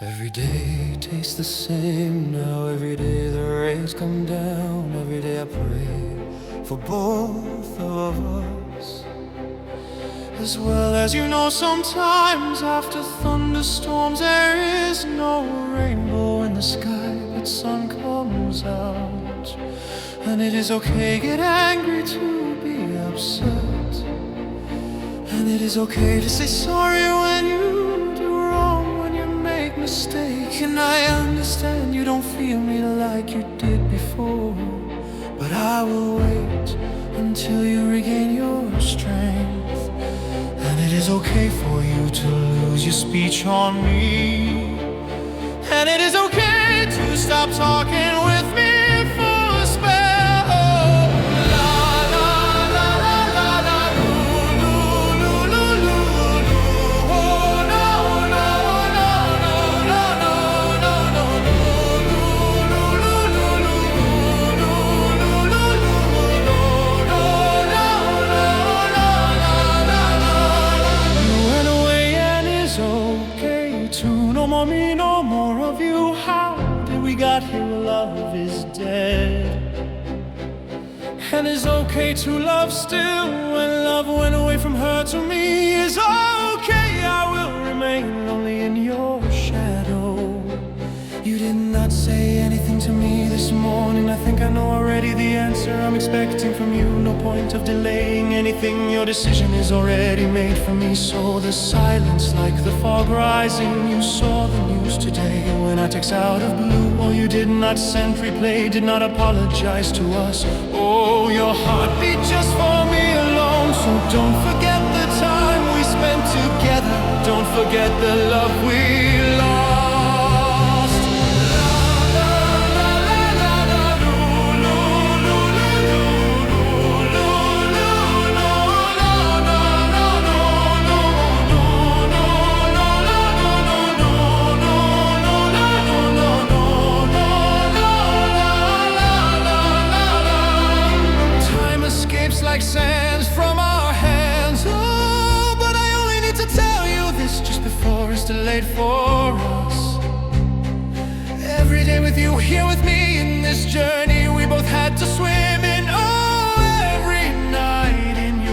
Every day tastes the same now. Every day the rains come down. Every day I pray for both of us. As well as you know, sometimes after thunderstorms there is no rainbow in the sky, but sun comes out. And it is okay, get angry, to be upset. And it is okay to say sorry when you do wrong, when you make mistakes. And I understand you don't feel me like you did before, but I will wait until you regain your strength. And it is okay for you to lose your speech on me. And it is okay to stop talking with me for a spell. Oh, la la la la la la, loo loo loo loo loo loo. Oh no no no no no no no no, loo loo loo loo loo loo loo loo loo loo. You went away and it's okay to no more me, no more of you. How did we got here? Love is dead. And it's okay to love still when love went away from her to me. It's okay, I will remain lonely in your shadow. You did not say anything to me this morning. I think I know already the answer I'm expecting from you. No point of delaying anything, your decision is already made for me. So the silence like the fog rising. You saw the news today when I text out of blue. Oh, you did not send replay, did not apologize to us. Oh, your heart beat just for me alone. So don't forget the time we spent together. Don't forget the love we lost. Like sands from our hands. Oh, but I only need to tell you this just before it's too late for us. Every day with you, here with me in this journey we both had to swim.